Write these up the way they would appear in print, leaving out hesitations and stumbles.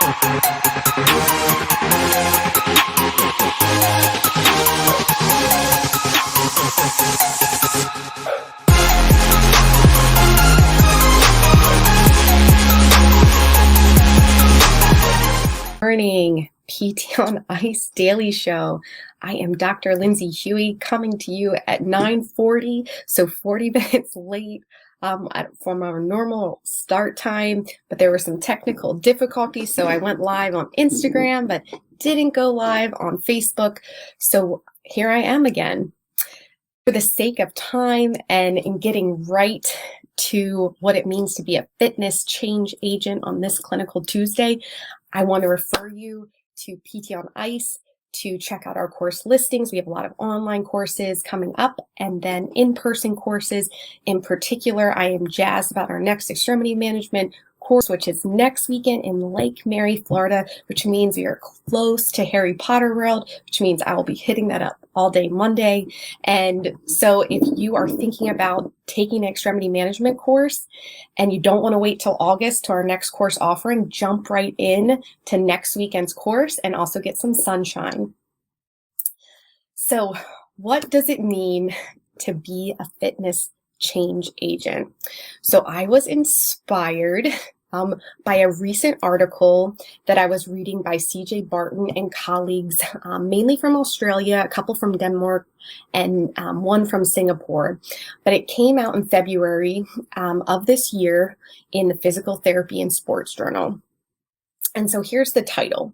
Morning, PT on Ice Daily Show. I am Dr. Lindsay Huey coming to you at 9:40, so 40 minutes late from our normal start time, but there were some technical difficulties, so I went live on Instagram, but didn't go live on Facebook. So here I am again. For the sake of time and in getting right to what it means to be a fitness change agent on this Clinical Tuesday, I want to refer you to PT on Ice to check out our course listings. We have a lot of online courses coming up and then in-person courses. In particular, I am jazzed about our next extremity management course, which is next weekend in Lake Mary, Florida, which means we are close to Harry Potter World, which means I will be hitting that up all day Monday. And so if you are thinking about taking an extremity management course and you don't want to wait till August to our next course offering, jump right in to next weekend's course and also get some sunshine. So what does it mean to be a fitness change agent? So I was inspired by a recent article that I was reading by CJ Barton and colleagues, mainly from Australia, a couple from Denmark, and one from Singapore. But it came out in February of this year in the Physical Therapy and Sports Journal. And so here's the title,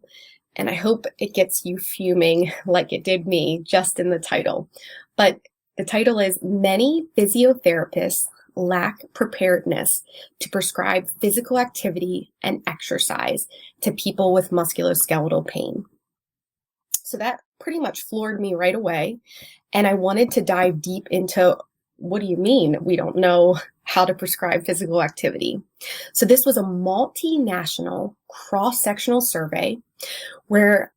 and I hope it gets you fuming like it did me just in the title. But the title is Many Physiotherapists Lack Preparedness to Prescribe Physical Activity and Exercise to People with Musculoskeletal Pain. So that pretty much floored me right away. And I wanted to dive deep into, what do you mean we don't know how to prescribe physical activity? So this was a multinational cross-sectional survey where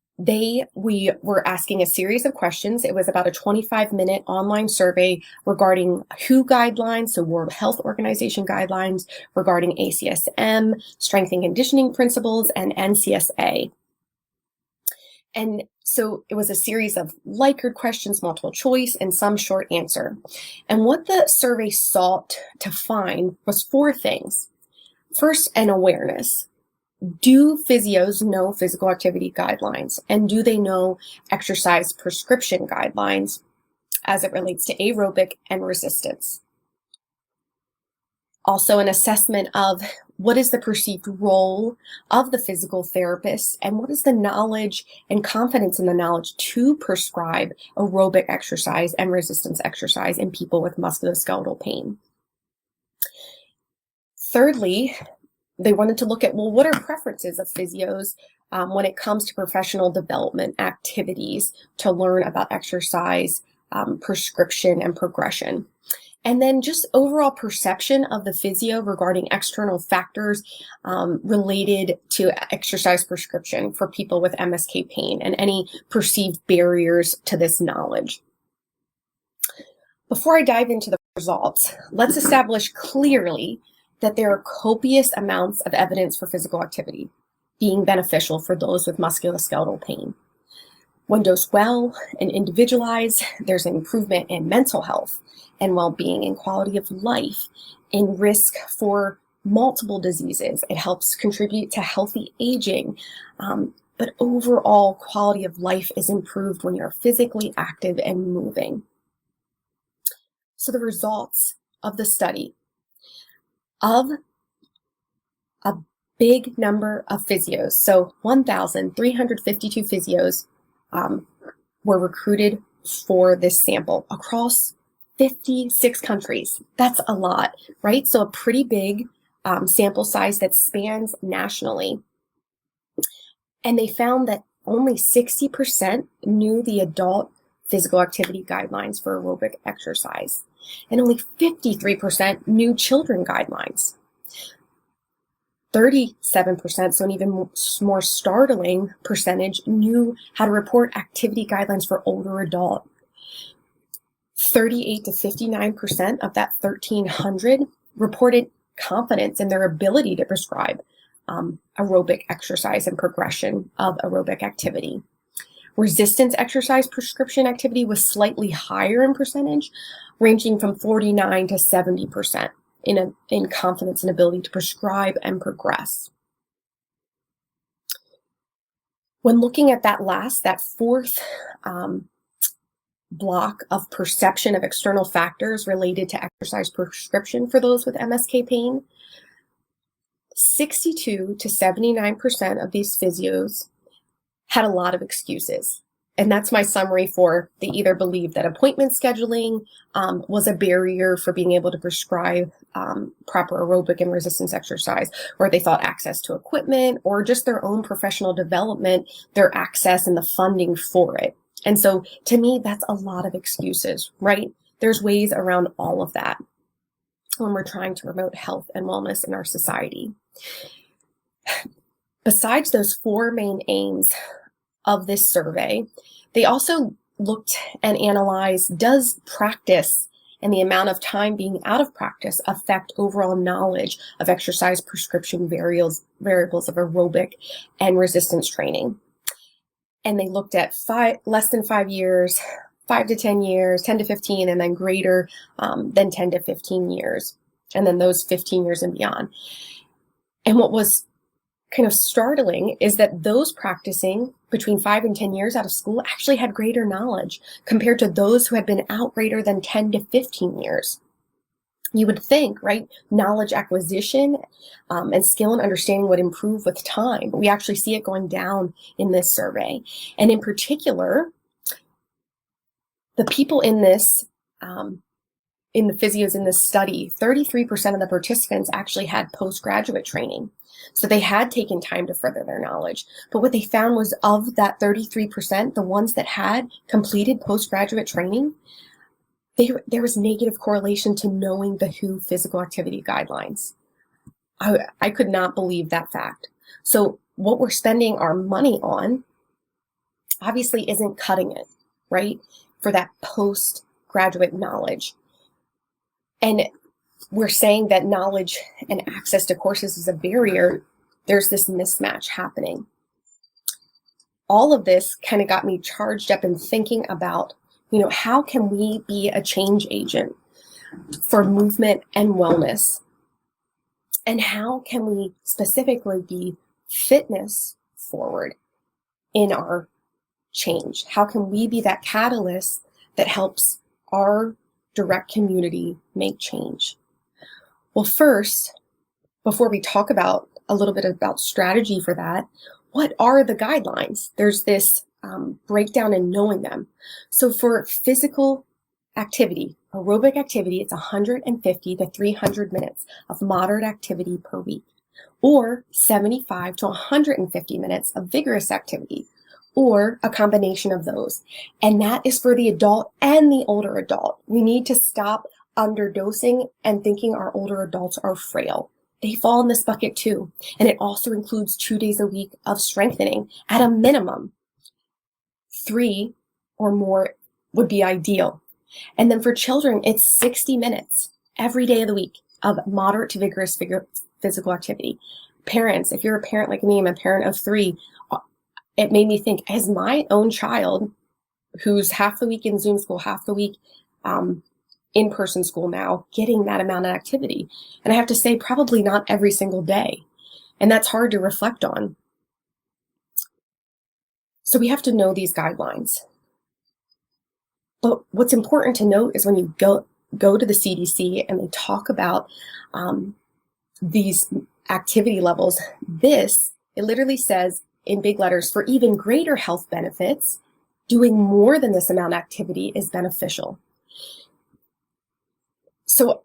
we were asking a series of questions. It was about a 25-minute online survey regarding WHO guidelines, so World Health Organization guidelines, regarding ACSM, strength and conditioning principles, and NCSA. And so it was a series of Likert questions, multiple choice, and some short answer. And what the survey sought to find was 4 things. First, an awareness. Do physios know physical activity guidelines? And do they know exercise prescription guidelines as it relates to aerobic and resistance? Also, an assessment of what is the perceived role of the physical therapist and what is the knowledge and confidence in the knowledge to prescribe aerobic exercise and resistance exercise in people with musculoskeletal pain. Thirdly, they wanted to look at, well, what are preferences of physios when it comes to professional development activities to learn about exercise, prescription, and progression. And then just overall perception of the physio regarding external factors related to exercise prescription for people with MSK pain and any perceived barriers to this knowledge. Before I dive into the results, let's establish clearly that there are copious amounts of evidence for physical activity being beneficial for those with musculoskeletal pain. When dosed well and individualized, there's an improvement in mental health and well-being and quality of life, in risk for multiple diseases. It helps contribute to healthy aging, but overall quality of life is improved when you're physically active and moving. So the results of the study: of a big number of physios, so 1,352 physios were recruited for this sample across 56 countries. That's a lot, right? So a pretty big sample size that spans nationally. And they found that only 60% knew the adult physical activity guidelines for aerobic exercise, and only 53% knew children guidelines. 37%, so an even more startling percentage, knew how to report activity guidelines for older adult. 38 to 59% of that 1,300 reported confidence in their ability to prescribe aerobic exercise and progression of aerobic activity. Resistance exercise prescription activity was slightly higher in percentage, ranging from 49 to 70% in confidence and ability to prescribe and progress. When looking at that fourth block of perception of external factors related to exercise prescription for those with MSK pain, 62 to 79% of these physios had a lot of excuses. And that's my summary for they either believed that appointment scheduling was a barrier for being able to prescribe proper aerobic and resistance exercise, or they thought access to equipment or just their own professional development, their access and the funding for it. And so to me, that's a lot of excuses, right? There's ways around all of that when we're trying to promote health and wellness in our society. Besides those four main aims of this survey, they also looked and analyzed, does practice and the amount of time being out of practice affect overall knowledge of exercise prescription variables of aerobic and resistance training? And they looked at less than 5 years, 5 to 10 years, 10 to 15, and then greater than 10 to 15 years, and then those 15 years and beyond. And what was kind of startling is that those practicing between 5 and 10 years out of school actually had greater knowledge compared to those who had been out greater than 10 to 15 years. You would think, right, knowledge acquisition and skill and understanding would improve with time, but we actually see it going down in this survey. And in particular, the people in this, in the physios in this study, 33% of the participants actually had postgraduate training. So they had taken time to further their knowledge. But what they found was of that 33%, the ones that had completed postgraduate training, there was negative correlation to knowing the WHO physical activity guidelines. I could not believe that fact. So what we're spending our money on obviously isn't cutting it, right? For that postgraduate knowledge. And we're saying that knowledge and access to courses is a barrier. There's this mismatch happening. All of this kind of got me charged up in thinking about, how can we be a change agent for movement and wellness? And how can we specifically be fitness forward in our change? How can we be that catalyst that helps our direct community make change? Well, first, before we talk about a little bit about strategy for that, what are the guidelines? There's this breakdown in knowing them. So for physical activity, aerobic activity, it's 150 to 300 minutes of moderate activity per week, or 75 to 150 minutes of vigorous activity, or a combination of those. And that is for the adult and the older adult. We need to stop underdosing and thinking our older adults are frail. They fall in this bucket too. And it also includes 2 days a week of strengthening at a minimum. 3 or more would be ideal. And then for children, it's 60 minutes every day of the week of moderate to vigorous physical activity. Parents, if you're a parent like me, I'm a parent of 3, it made me think, as my own child, who's half the week in Zoom school, half the week in-person school now, getting that amount of activity. And I have to say, probably not every single day. And that's hard to reflect on. So we have to know these guidelines. But what's important to note is when you go to the CDC and they talk about these activity levels, it literally says in big letters, for even greater health benefits, doing more than this amount of activity is beneficial. So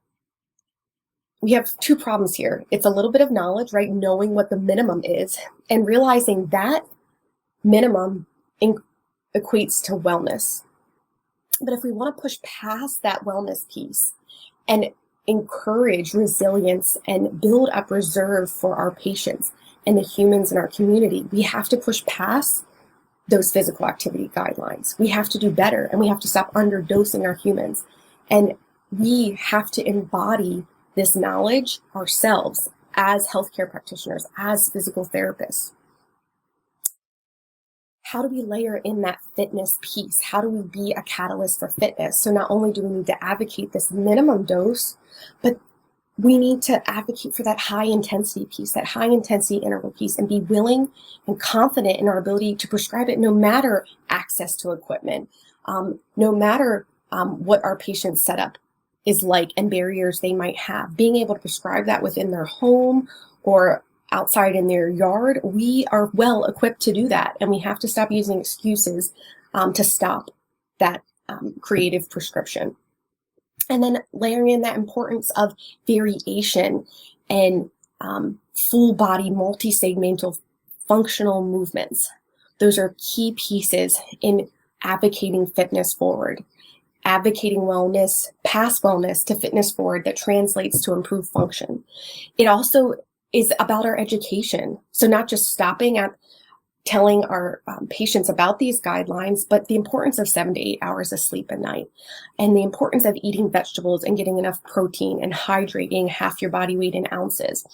we have 2 problems here. It's a little bit of knowledge, right? Knowing what the minimum is and realizing that minimum equates to wellness. But if we want to push past that wellness piece and encourage resilience and build up reserve for our patients and the humans in our community, we have to push past those physical activity guidelines. We have to do better, and we have to stop underdosing our humans. And we have to embody this knowledge ourselves as healthcare practitioners, as physical therapists. How do we layer in that fitness piece? How do we be a catalyst for fitness? So not only do we need to advocate this minimum dose, but we need to advocate for that high intensity piece, that high intensity interval piece, and be willing and confident in our ability to prescribe it, no matter access to equipment, no matter what our patient's setup is like and barriers they might have. Being able to prescribe that within their home or outside in their yard, we are well equipped to do that. And we have to stop using excuses to stop that creative prescription. And then layering in that importance of variation and full body, multi-segmental functional movements. Those are key pieces in advocating fitness forward, advocating wellness, past wellness to fitness forward that translates to improved function. It also is about our education. So not just stopping at telling our patients about these guidelines, but the importance of 7 to 8 hours of sleep a night, and the importance of eating vegetables and getting enough protein and hydrating half your body weight in ounces.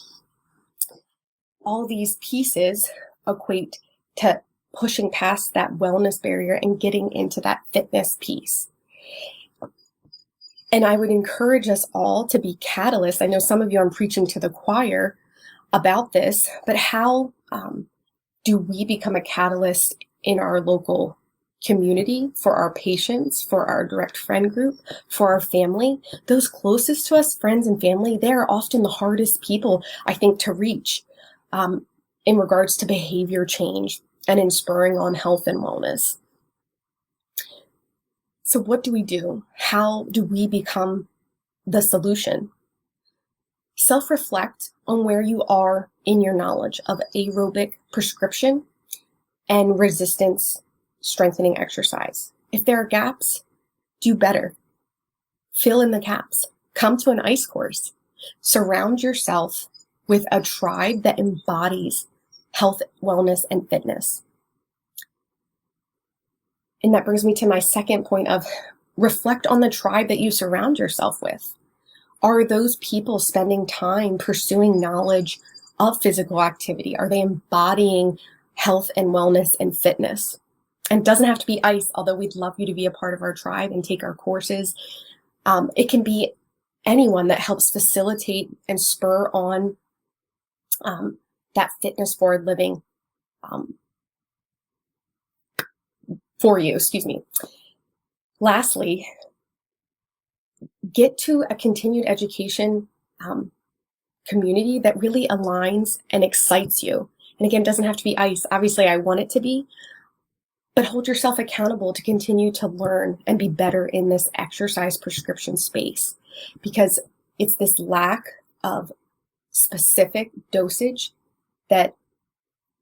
All these pieces equate to pushing past that wellness barrier and getting into that fitness piece. And I would encourage us all to be catalysts. I know some of you are preaching to the choir about this, but how do we become a catalyst in our local community, for our patients, for our direct friend group, for our family? Those closest to us, friends and family, they're often the hardest people, I think, to reach in regards to behavior change and in spurring on health and wellness. So what do we do? How do we become the solution? Self-reflect on where you are in your knowledge of aerobic prescription and resistance strengthening exercise. If there are gaps, do better. Fill in the gaps. Come to an ice course. Surround yourself with a tribe that embodies health, wellness, and fitness. And that brings me to my second point of reflect on the tribe that you surround yourself with. Are those people spending time pursuing knowledge of physical activity? Are they embodying health and wellness and fitness? And it doesn't have to be ICE, although we'd love you to be a part of our tribe and take our courses. It can be anyone that helps facilitate and spur on that fitness forward living for you, Lastly, get to a continued education community that really aligns and excites you. And again, it doesn't have to be ICE. Obviously, I want it to be, but hold yourself accountable to continue to learn and be better in this exercise prescription space, because it's this lack of specific dosage that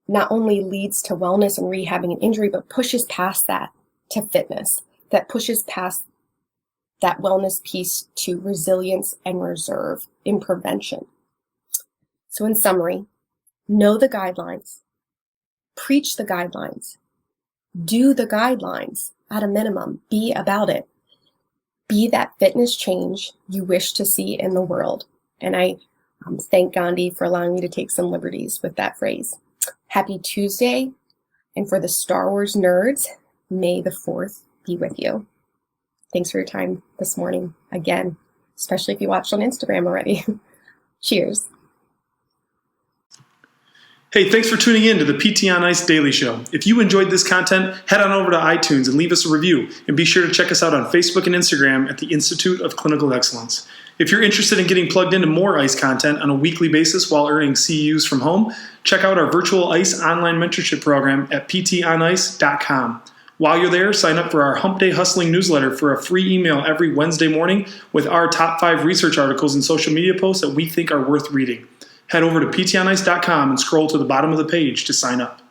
not only leads to wellness and rehabbing an injury, but pushes past that to fitness, that pushes past that wellness piece to resilience and reserve in prevention. So in summary, know the guidelines, preach the guidelines, do the guidelines at a minimum, be about it. Be that fitness change you wish to see in the world. And I thank Gandhi for allowing me to take some liberties with that phrase. Happy Tuesday. And for the Star Wars nerds, may the 4th be with you. Thanks for your time this morning. Again, especially if you watched on Instagram already. Cheers. Hey, thanks for tuning in to the PT on Ice Daily Show. If you enjoyed this content, head on over to iTunes and leave us a review. And be sure to check us out on Facebook and Instagram at the Institute of Clinical Excellence. If you're interested in getting plugged into more ICE content on a weekly basis while earning CEUs from home, check out our virtual ICE online mentorship program at ptonice.com. While you're there, sign up for our Hump Day Hustling newsletter for a free email every Wednesday morning with our top 5 research articles and social media posts that we think are worth reading. Head over to ptonice.com and scroll to the bottom of the page to sign up.